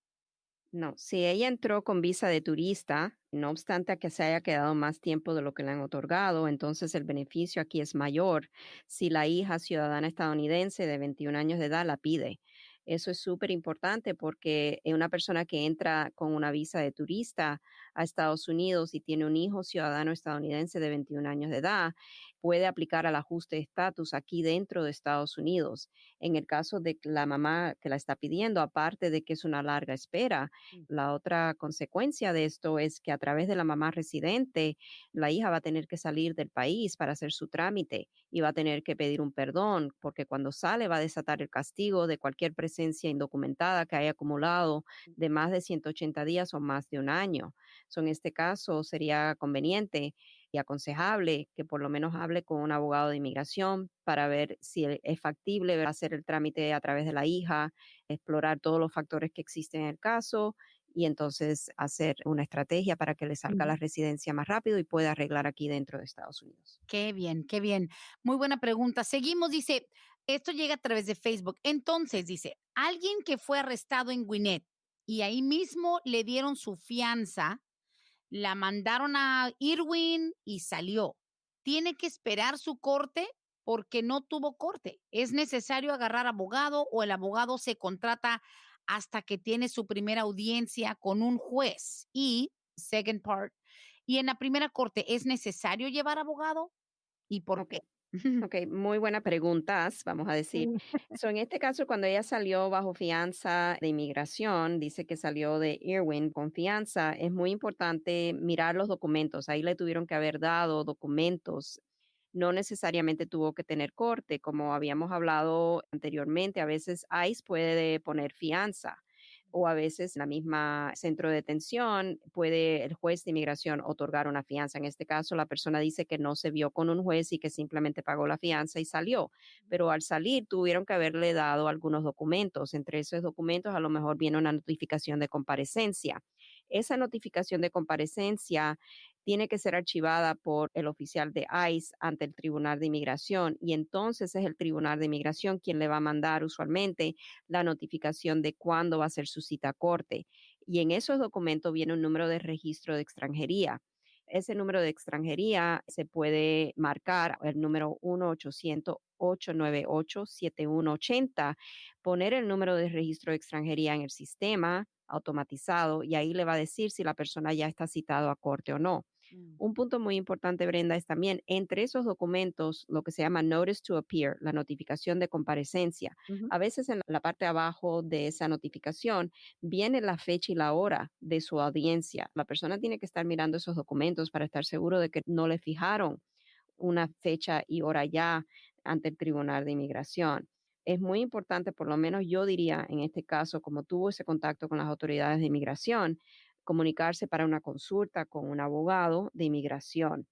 No, si ella entró con visa de turista, no obstante a que se haya quedado más tiempo de lo que le han otorgado, entonces el beneficio aquí es mayor si la hija ciudadana estadounidense de 21 años de edad la pide. Eso es súper importante porque una persona que entra con una visa de turista a Estados Unidos y tiene un hijo ciudadano estadounidense de 21 años de edad, puede aplicar al ajuste de estatus aquí dentro de Estados Unidos. En el caso de que la mamá que la está pidiendo, aparte de que es una larga espera, la otra consecuencia de esto es que a través de la mamá residente, la hija va a tener que salir del país para hacer su trámite y va a tener que pedir un perdón, porque cuando sale va a desatar el castigo de cualquier presencia indocumentada que haya acumulado de más de 180 días o más de un año. En este caso, sería conveniente y aconsejable que por lo menos hable con un abogado de inmigración para ver si es factible hacer el trámite a través de la hija, explorar todos los factores que existen en el caso y entonces hacer una estrategia para que le salga la Ujú. residencia más rápido y pueda arreglar aquí dentro de Estados Unidos. Qué bien, qué bien. Muy buena pregunta. Seguimos, dice, esto llega a través de Facebook. Entonces, dice, alguien que fue arrestado en Gwinnett y ahí mismo le dieron su fianza, la mandaron a Irwin y salió. Tiene que esperar su corte porque no tuvo corte. ¿Es necesario agarrar abogado o el abogado se contrata hasta que tiene su primera audiencia con un juez? Y, second part, y en la primera corte, ¿es necesario llevar abogado y por Ok. qué? Ok, muy buenas preguntas, vamos a decir. Sí. En este caso, cuando ella salió bajo fianza de inmigración, dice que salió de Irwin con fianza, es muy importante mirar los documentos. Ahí le tuvieron que haber dado documentos. No necesariamente tuvo que tener corte, como habíamos hablado anteriormente. A veces ICE puede poner fianza o a veces la misma centro de detención puede el juez de inmigración otorgar una fianza. En este caso, la persona dice que no se vio con un juez y que simplemente pagó la fianza y salió, pero al salir tuvieron que haberle dado algunos documentos. Entre esos documentos a lo mejor viene una notificación de comparecencia. Esa notificación de comparecencia tiene que ser archivada por el oficial de ICE ante el Tribunal de Inmigración y entonces es el Tribunal de Inmigración quien le va a mandar usualmente la notificación de cuándo va a ser su cita a corte. Y en esos documentos viene un número de registro de extranjería. Ese número de extranjería se puede marcar el número 1-800-898-7180, poner el número de registro de extranjería en el sistema automatizado y ahí le va a decir si la persona ya está citado a corte o no. Mm. Un punto muy importante, Brenda, es también entre esos documentos lo que se llama Notice to Appear, la notificación de comparecencia. Ujú. A veces en la parte de abajo de esa notificación viene la fecha y la hora de su audiencia. La persona tiene que estar mirando esos documentos para estar seguro de que no le fijaron una fecha y hora ya ante el Tribunal de Inmigración. Es muy importante, por lo menos yo diría en este caso, como tuvo ese contacto con las autoridades de inmigración, comunicarse para una consulta con un abogado de inmigración.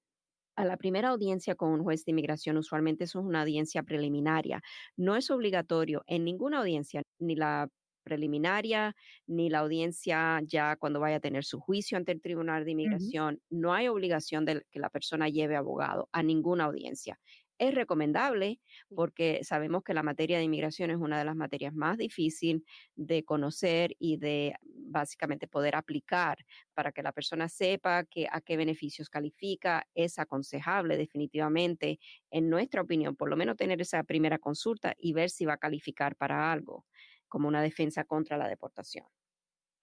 A la primera audiencia con un juez de inmigración, usualmente eso es una audiencia preliminaria. No es obligatorio en ninguna audiencia, ni la preliminaria, ni la audiencia ya cuando vaya a tener su juicio ante el Tribunal de Ujú. Inmigración. No hay obligación de que la persona lleve abogado a ninguna audiencia. Es recomendable Sí. porque sabemos que la materia de inmigración es una de las materias más difíciles de conocer y de básicamente poder aplicar para que la persona sepa que, a qué beneficios califica. Es aconsejable definitivamente, en nuestra opinión, por lo menos tener esa primera consulta y ver si va a calificar para algo, como una defensa contra la deportación.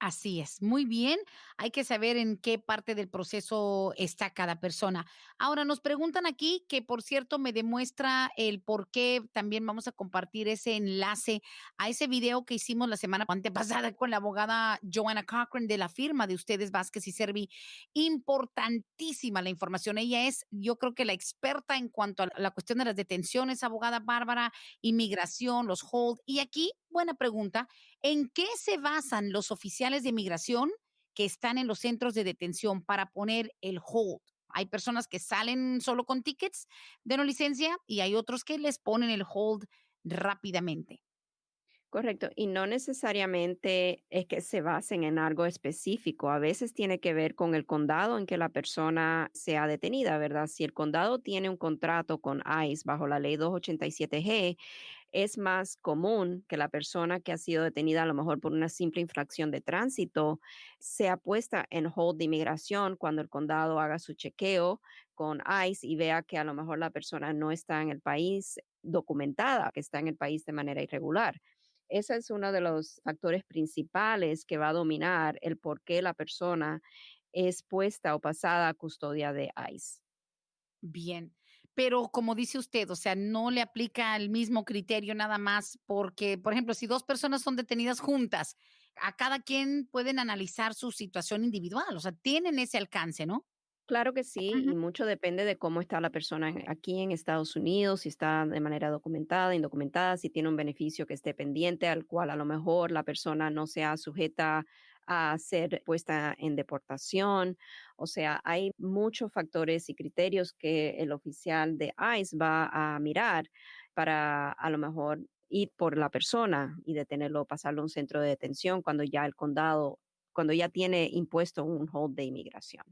Así es, muy bien. Hay que saber en qué parte del proceso está cada persona. Ahora nos preguntan aquí que, por cierto, me demuestra el por qué. También vamos a compartir ese enlace a ese video que hicimos la semana antepasada con la abogada Joanna Cochran de la firma de ustedes, Vázquez y Servi. Importantísima la información. Ella es, yo creo que la experta en cuanto a la cuestión de las detenciones, abogada Bárbara, inmigración, los hold. Y aquí, buena pregunta. ¿En qué se basan los oficiales de migración que están en los centros de detención para poner el hold? Hay personas que salen solo con tickets de no licencia y hay otros que les ponen el hold rápidamente. Correcto, y no necesariamente es que se basen en algo específico. A veces tiene que ver con el condado en que la persona sea detenida, ¿verdad? Si el condado tiene un contrato con ICE bajo la ley 287G, es más común que la persona que ha sido detenida a lo mejor por una simple infracción de tránsito sea puesta en hold de inmigración cuando el condado haga su chequeo con ICE y vea que a lo mejor la persona no está en el país documentada, que está en el país de manera irregular. Ese es uno de los factores principales que va a dominar el por qué la persona es puesta o pasada a custodia de ICE. Bien, pero como dice usted, o sea, no le aplica el mismo criterio nada más porque, por ejemplo, si 2 personas son detenidas juntas, a cada quien pueden analizar su situación individual, o sea, tienen ese alcance, ¿no? Claro que sí, Ujú. y mucho depende de cómo está la persona aquí en Estados Unidos, si está de manera documentada, indocumentada, si tiene un beneficio que esté pendiente, al cual a lo mejor la persona no sea sujeta a ser puesta en deportación. O sea, hay muchos factores y criterios que el oficial de ICE va a mirar para a lo mejor ir por la persona y detenerlo, pasarlo a un centro de detención cuando ya el condado, cuando ya tiene impuesto un hold de inmigración.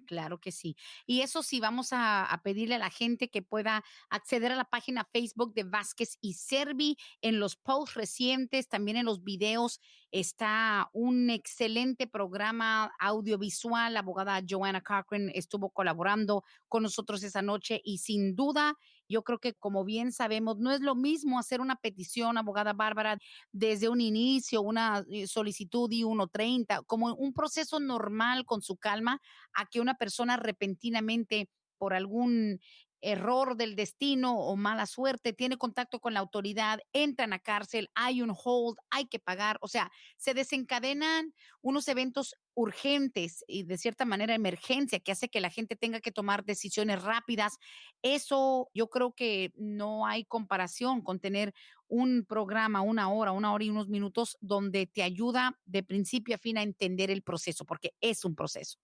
Claro que sí. Y eso sí, vamos a pedirle a la gente que pueda acceder a la página Facebook de Vázquez y Servi. En los posts recientes, también en los videos, está un excelente programa audiovisual. La abogada Joanna Cochran estuvo colaborando con nosotros esa noche y sin duda, yo creo que como bien sabemos, no es lo mismo hacer una petición, abogada Bárbara, desde un inicio, una solicitud y 1:30, como un proceso normal con su calma a que una persona repentinamente por algún error del destino o mala suerte tiene contacto con la autoridad, entran a cárcel, hay un hold, hay que pagar, o sea, se desencadenan unos eventos urgentes y de cierta manera emergencia que hace que la gente tenga que tomar decisiones rápidas. Eso yo creo que no hay comparación con tener un programa, una hora y unos minutos donde te ayuda de principio a fin a entender el proceso, porque es un proceso.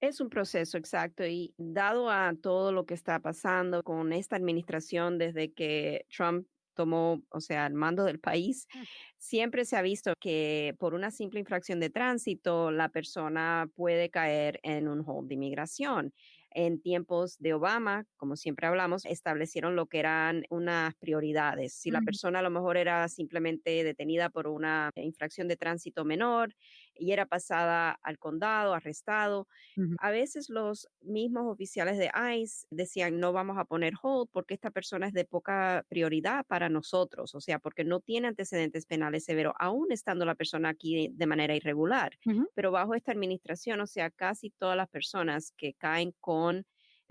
Es un proceso, exacto, y dado a todo lo que está pasando con esta administración desde que Trump tomó, o sea, el mando del país, siempre se ha visto que por una simple infracción de tránsito, la persona puede caer en un hold de inmigración. En tiempos de Obama, como siempre hablamos, establecieron lo que eran unas prioridades. Si la Ujú, persona a lo mejor era simplemente detenida por una infracción de tránsito menor y era pasada al condado, arrestado, ujú. a veces los mismos oficiales de ICE decían, no vamos a poner hold porque esta persona es de poca prioridad para nosotros, o sea, porque no tiene antecedentes penales severos, aún estando la persona aquí de manera irregular. Ujú. Pero bajo esta administración, o sea, casi todas las personas que caen con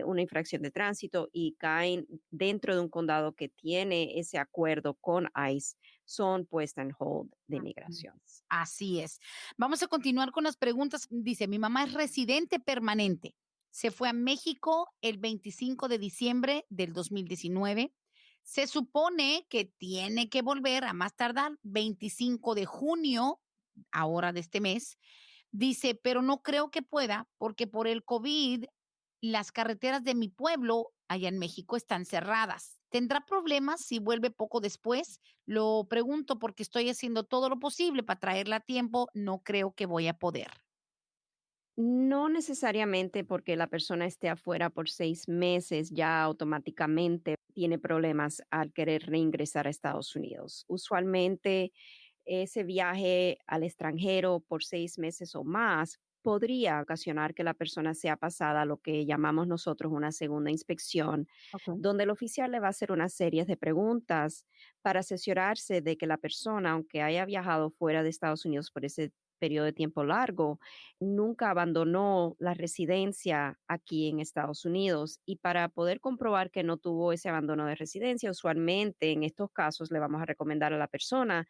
una infracción de tránsito y caen dentro de un condado que tiene ese acuerdo con ICE son puestas en hold de inmigración. Así es. Vamos a continuar con las preguntas. Dice, mi mamá es residente permanente. Se fue a México el 25 de diciembre del 2019. Se supone que tiene que volver a más tardar 25 de junio, ahora de este mes. Dice, pero no creo que pueda porque por el COVID las carreteras de mi pueblo allá en México están cerradas. ¿Tendrá problemas si vuelve poco después? Lo pregunto porque estoy haciendo todo lo posible para traerla a tiempo. No creo que voy a poder. No necesariamente porque la persona esté afuera por 6 meses, ya automáticamente tiene problemas al querer reingresar a Estados Unidos. Usualmente ese viaje al extranjero por 6 meses o más podría ocasionar que la persona sea pasada a lo que llamamos nosotros una segunda inspección, Ok. donde el oficial le va a hacer una serie de preguntas para asegurarse de que la persona, aunque haya viajado fuera de Estados Unidos por ese periodo de tiempo largo, nunca abandonó la residencia aquí en Estados Unidos. Y para poder comprobar que no tuvo ese abandono de residencia, usualmente en estos casos le vamos a recomendar a la persona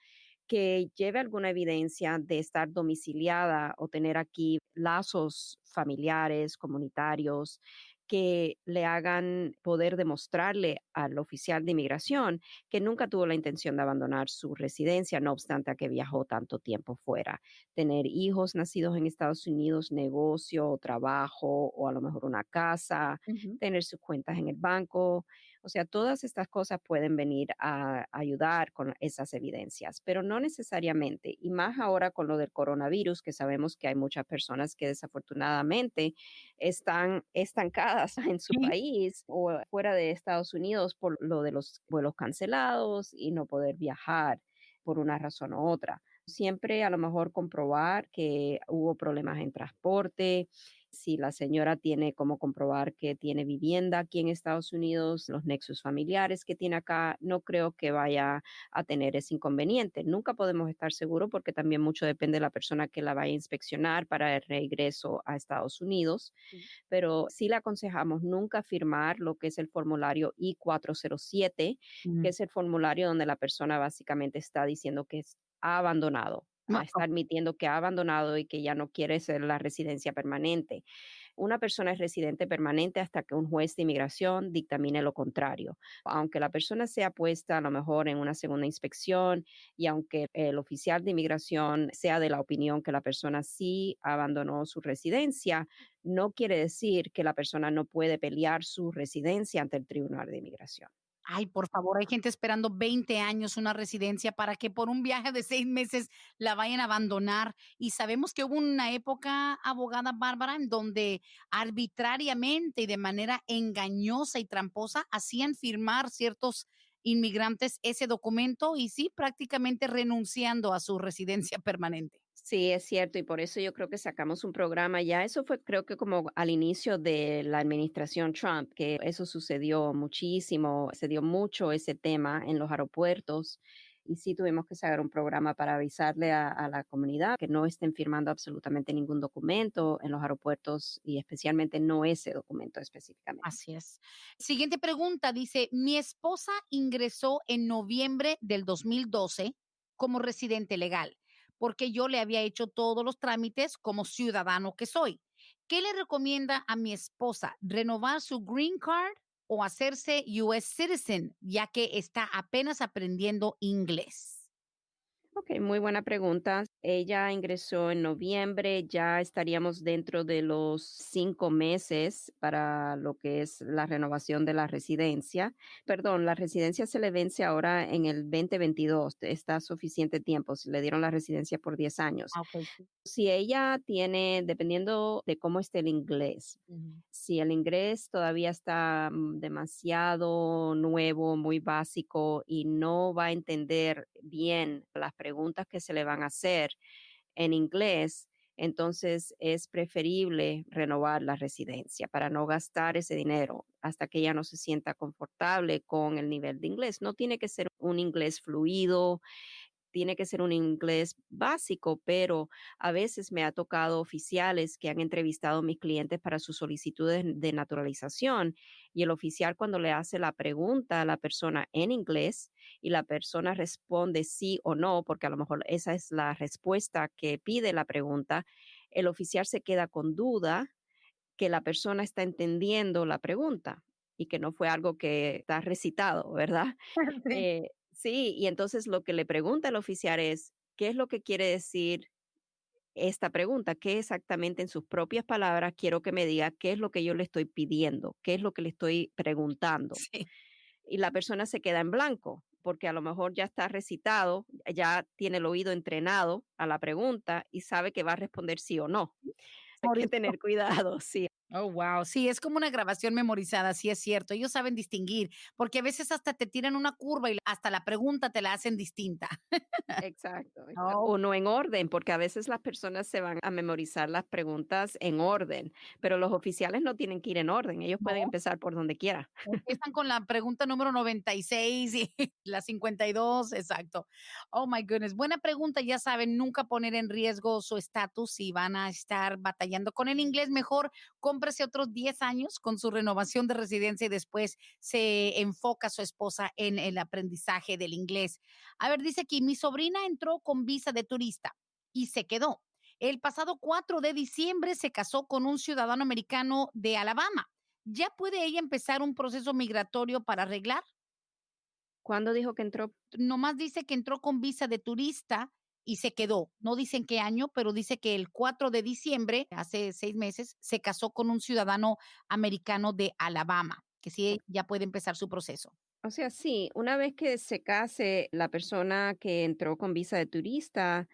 que lleve alguna evidencia de estar domiciliada o tener aquí lazos familiares, comunitarios, que le hagan poder demostrarle al oficial de inmigración que nunca tuvo la intención de abandonar su residencia, no obstante a que viajó tanto tiempo fuera. Tener hijos nacidos en Estados Unidos, negocio o trabajo o a lo mejor una casa, Ujú. tener sus cuentas en el banco, o sea, todas estas cosas pueden venir a ayudar con esas evidencias, pero no necesariamente. Y más ahora con lo del coronavirus, que sabemos que hay muchas personas que desafortunadamente están estancadas en su Sí. país o fuera de Estados Unidos por lo de los vuelos cancelados y no poder viajar por una razón u otra. Siempre a lo mejor comprobar que hubo problemas en transporte, si la señora tiene cómo comprobar que tiene vivienda aquí en Estados Unidos, los nexos familiares que tiene acá, no creo que vaya a tener ese inconveniente. Nunca podemos estar seguros porque también mucho depende de la persona que la vaya a inspeccionar para el regreso a Estados Unidos, pero sí le aconsejamos nunca firmar lo que es el formulario I-407, que Mm. es el formulario donde la persona básicamente está diciendo que ha abandonado, está admitiendo que ha abandonado y que ya no quiere ser la residencia permanente. Una persona es residente permanente hasta que un juez de inmigración dictamine lo contrario. Aunque la persona sea puesta a lo mejor en una segunda inspección y aunque el oficial de inmigración sea de la opinión que la persona sí abandonó su residencia, no quiere decir que la persona no puede pelear su residencia ante el Tribunal de Inmigración. Ay, por favor, hay gente esperando 20 años una residencia para que por un viaje de 6 meses la vayan a abandonar. Y sabemos que hubo una época, abogada Bárbara, en donde arbitrariamente y de manera engañosa y tramposa hacían firmar ciertos inmigrantes ese documento y sí, prácticamente renunciando a su residencia permanente. Sí, es cierto, y por eso yo creo que sacamos un programa ya. Eso fue, creo que como al inicio de la administración Trump, que eso sucedió muchísimo, se dio mucho ese tema en los aeropuertos. Y sí tuvimos que sacar un programa para avisarle a la comunidad que no estén firmando absolutamente ningún documento en los aeropuertos y especialmente no ese documento específicamente. Así es. Siguiente pregunta, dice, mi esposa ingresó en noviembre del 2012 como residente legal, porque yo le había hecho todos los trámites como ciudadano que soy. ¿Qué le recomienda a mi esposa? ¿Renovar su green card o hacerse US citizen, ya que está apenas aprendiendo inglés? Ok, muy buena pregunta. Ella ingresó en noviembre, ya estaríamos dentro de los 5 meses para lo que es la renovación de la residencia. Perdón, la residencia se le vence ahora en el 2022. Está suficiente tiempo. Se le dieron la residencia por 10 años. Ah, ok, sí. Si ella tiene, dependiendo de cómo esté el inglés, Ujú. si el inglés todavía está demasiado nuevo, muy básico y no va a entender bien las preguntas que se le van a hacer en inglés, entonces es preferible renovar la residencia para no gastar ese dinero hasta que ella no se sienta confortable con el nivel de inglés. No tiene que ser un inglés fluido, tiene que ser un inglés básico, pero a veces me ha tocado oficiales que han entrevistado a mis clientes para sus solicitudes de naturalización y el oficial cuando le hace la pregunta a la persona en inglés y la persona responde sí o no, porque a lo mejor esa es la respuesta que pide la pregunta, el oficial se queda con duda que la persona está entendiendo la pregunta y que no fue algo que está recitado, ¿verdad? Sí. Sí, y entonces lo que le pregunta el oficial es, ¿qué es lo que quiere decir esta pregunta? ¿Qué exactamente en sus propias palabras quiero que me diga qué es lo que yo le estoy pidiendo? ¿Qué es lo que le estoy preguntando? Sí. Y la persona se queda en blanco, porque a lo mejor ya está recitado, ya tiene el oído entrenado a la pregunta y sabe que va a responder sí o no. Hay que tener cuidado, sí. Oh, wow. Sí, es como una grabación memorizada, sí es cierto. Ellos saben distinguir, porque a veces hasta te tiran una curva y hasta la pregunta te la hacen distinta. Exacto, Oh, o no en orden, porque a veces las personas se van a memorizar las preguntas en orden, pero los oficiales no tienen que ir en orden, ellos pueden no. empezar por donde quiera. Empiezan con la pregunta número 96 y la 52, exacto. Oh my goodness. Buena pregunta. Ya saben, nunca poner en riesgo su estatus si van a estar batallando con el inglés. Mejor cómprese otros 10 años con su renovación de residencia y después se enfoca su esposa en el aprendizaje del inglés. A ver, dice aquí, mi sobrina entró con visa de turista y se quedó. El pasado 4 de diciembre se casó con un ciudadano americano de Alabama. ¿Ya puede ella empezar un proceso migratorio para arreglar? ¿Cuándo dijo que entró? Nomás dice que entró con visa de turista y se quedó. No dicen qué año, pero dice que el 4 de diciembre, hace 6 meses, se casó con un ciudadano americano de Alabama, que sí ya puede empezar su proceso. O sea, sí, una vez que se case la persona que entró con visa de turista,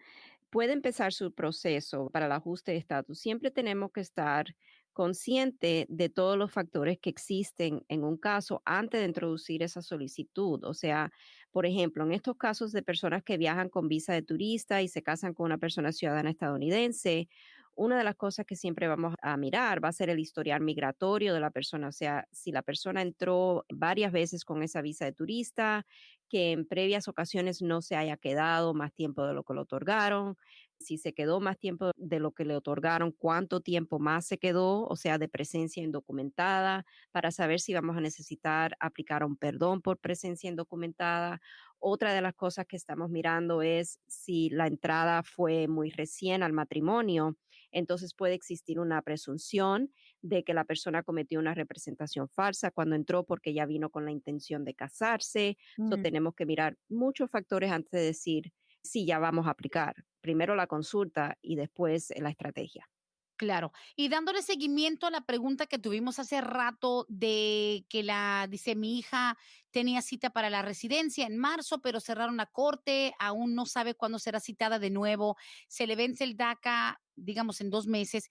puede empezar su proceso para el ajuste de estatus. Siempre tenemos que estar consciente de todos los factores que existen en un caso antes de introducir esa solicitud. O sea, por ejemplo, en estos casos de personas que viajan con visa de turista y se casan con una persona ciudadana estadounidense, una de las cosas que siempre vamos a mirar va a ser el historial migratorio de la persona. O sea, si la persona entró varias veces con esa visa de turista, que en previas ocasiones no se haya quedado más tiempo de lo que le otorgaron, si se quedó más tiempo de lo que le otorgaron, cuánto tiempo más se quedó, o sea, de presencia indocumentada, para saber si vamos a necesitar aplicar un perdón por presencia indocumentada. Otra de las cosas que estamos mirando es si la entrada fue muy recién al matrimonio, entonces puede existir una presunción de que la persona cometió una representación falsa cuando entró porque ya vino con la intención de casarse. So, Mm. tenemos que mirar muchos factores antes de decir si ya vamos a aplicar. Primero la consulta y después la estrategia. Claro. Y dándole seguimiento a la pregunta que tuvimos hace rato de que dice, mi hija tenía cita para la residencia en marzo, pero cerraron la corte, aún no sabe cuándo será citada de nuevo, se le vence el DACA, digamos, en 2 meses.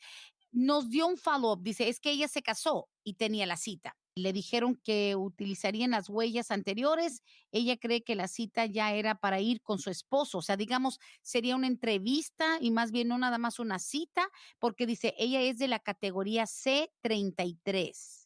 Nos dio un follow-up, dice, es que ella se casó y tenía la cita. Le dijeron que utilizarían las huellas anteriores. Ella cree que la cita ya era para ir con su esposo. O sea, digamos, sería una entrevista y más bien no nada más una cita, porque dice, ella es de la categoría C33.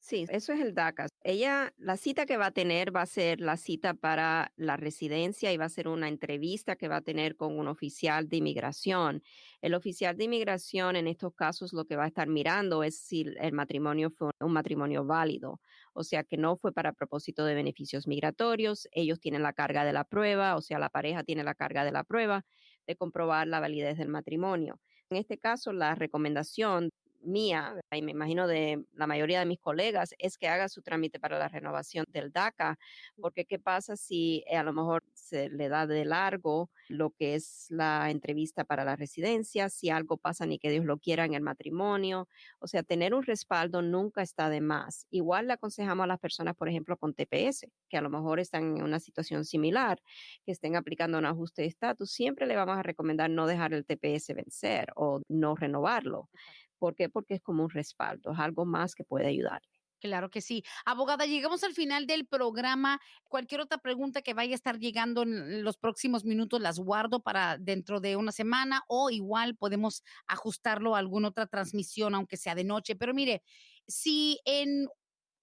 Sí, eso es el DACA. Ella, la cita que va a tener va a ser la cita para la residencia y va a ser una entrevista que va a tener con un oficial de inmigración. El oficial de inmigración en estos casos lo que va a estar mirando es si el matrimonio fue un matrimonio válido, o sea que no fue para propósito de beneficios migratorios. Ellos tienen la carga de la prueba, o sea, la pareja tiene la carga de la prueba de comprobar la validez del matrimonio. En este caso, la recomendación mía, ¿verdad? Y me imagino de la mayoría de mis colegas, es que haga su trámite para la renovación del DACA, porque qué pasa si a lo mejor se le da de largo lo que es la entrevista para la residencia, si algo pasa ni que Dios lo quiera en el matrimonio, o sea, tener un respaldo nunca está de más. Igual le aconsejamos a las personas, por ejemplo, con TPS, que a lo mejor están en una situación similar, que estén aplicando un ajuste de estatus, siempre le vamos a recomendar no dejar el TPS vencer o no renovarlo. ¿Por qué? Porque es como un respaldo, es algo más que puede ayudarle. Claro que sí. Abogada, llegamos al final del programa. Cualquier otra pregunta que vaya a estar llegando en los próximos minutos las guardo para dentro de una semana o igual podemos ajustarlo a alguna otra transmisión, aunque sea de noche. Pero mire, si en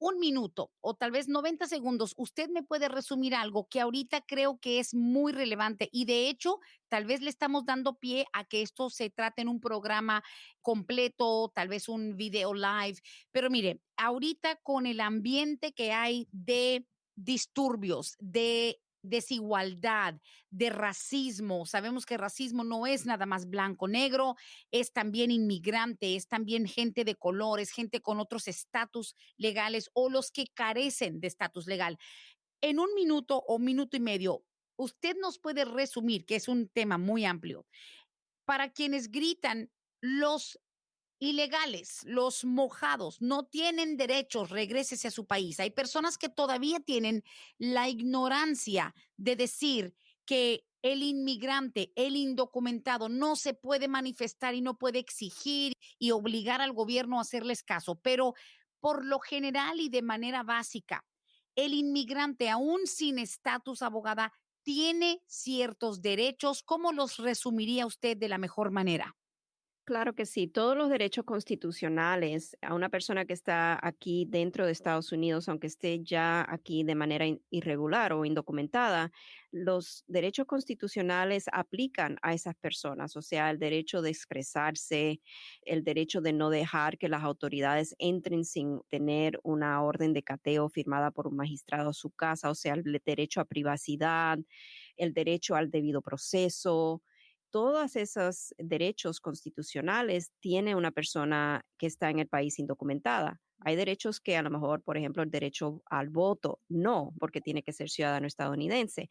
1 minuto o tal vez 90 segundos usted me puede resumir algo que ahorita creo que es muy relevante y de hecho tal vez le estamos dando pie a que esto se trate en un programa completo, tal vez un video live, pero mire, ahorita con el ambiente que hay de disturbios, de desigualdad, de racismo, sabemos que racismo no es nada más blanco, negro, es también inmigrante, es también gente de color, es gente con otros estatus legales o los que carecen de estatus legal. En 1 minuto o minuto y medio, usted nos puede resumir, que es un tema muy amplio, para quienes gritan los ilegales, los mojados, no tienen derechos, regrésese a su país. Hay personas que todavía tienen la ignorancia de decir que el inmigrante, el indocumentado, no se puede manifestar y no puede exigir y obligar al gobierno a hacerles caso. Pero por lo general y de manera básica, el inmigrante, aún sin estatus, abogada, tiene ciertos derechos. ¿Cómo los resumiría usted de la mejor manera? Claro que sí, todos los derechos constitucionales a una persona que está aquí dentro de Estados Unidos, aunque esté ya aquí de manera irregular o indocumentada, los derechos constitucionales aplican a esas personas, o sea, el derecho de expresarse, el derecho de no dejar que las autoridades entren sin tener una orden de cateo firmada por un magistrado a su casa, o sea, el derecho a privacidad, el derecho al debido proceso. Todos esos derechos constitucionales tiene una persona que está en el país indocumentada. Hay derechos que a lo mejor, por ejemplo, el derecho al voto, no, porque tiene que ser ciudadano estadounidense,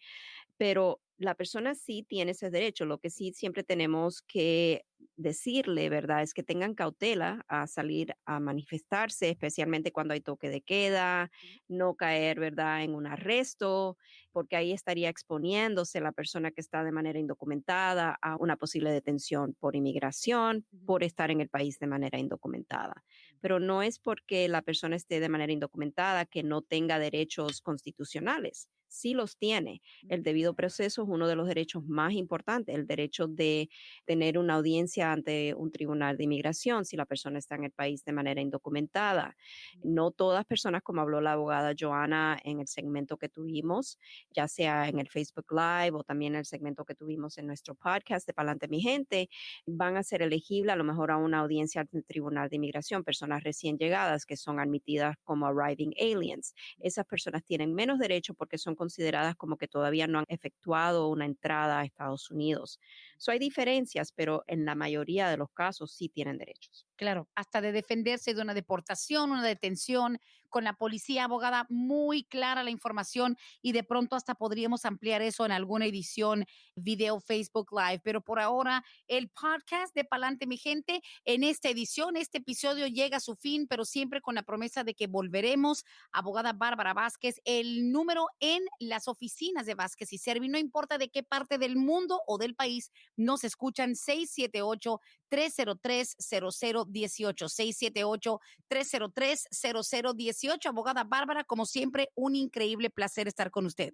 pero la persona sí tiene ese derecho. Lo que sí siempre tenemos que decirle, ¿verdad? Es que tengan cautela a salir a manifestarse, especialmente cuando hay toque de queda, no caer, ¿verdad?, en un arresto, porque ahí estaría exponiéndose la persona que está de manera indocumentada a una posible detención por inmigración, Ujú. por estar en el país de manera indocumentada. Pero no es porque la persona esté de manera indocumentada que no tenga derechos constitucionales. sí los tiene. El debido proceso es uno de los derechos más importantes, el derecho de tener una audiencia ante un tribunal de inmigración si la persona está en el país de manera indocumentada. No todas personas, como habló la abogada Joana en el segmento que tuvimos, ya sea en el Facebook Live o también en el segmento que tuvimos en nuestro podcast de Palante Mi Gente, van a ser elegibles a lo mejor a una audiencia ante el tribunal de inmigración, personas recién llegadas que son admitidas como arriving aliens. Esas personas tienen menos derecho porque son consideradas como que todavía no han efectuado una entrada a Estados Unidos. Hay diferencias, pero en la mayoría de los casos sí tienen derechos. Claro, hasta de defenderse de una deportación, una detención, con la policía, abogada, muy clara la información y de pronto hasta podríamos ampliar eso en alguna edición video Facebook Live. Pero por ahora, el podcast de Palante Mi Gente, en esta edición, este episodio llega a su fin, pero siempre con la promesa de que volveremos. Abogada Bárbara Vázquez, el número en las oficinas de Vázquez y Servi, no importa de qué parte del mundo o del país nos escuchan, 678-303-0018, 678-303-0018. Abogada Bárbara, como siempre, un increíble placer estar con usted.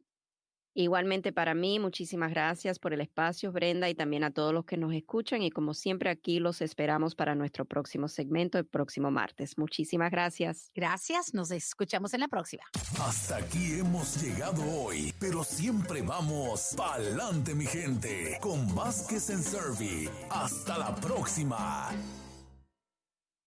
Igualmente para mí, muchísimas gracias por el espacio, Brenda, y también a todos los que nos escuchan. Y como siempre, aquí los esperamos para nuestro próximo segmento el próximo martes. Muchísimas gracias. Gracias, nos escuchamos en la próxima. Hasta aquí hemos llegado hoy, pero siempre vamos pa'lante, mi gente, con Vázquez en Servi. Hasta la próxima.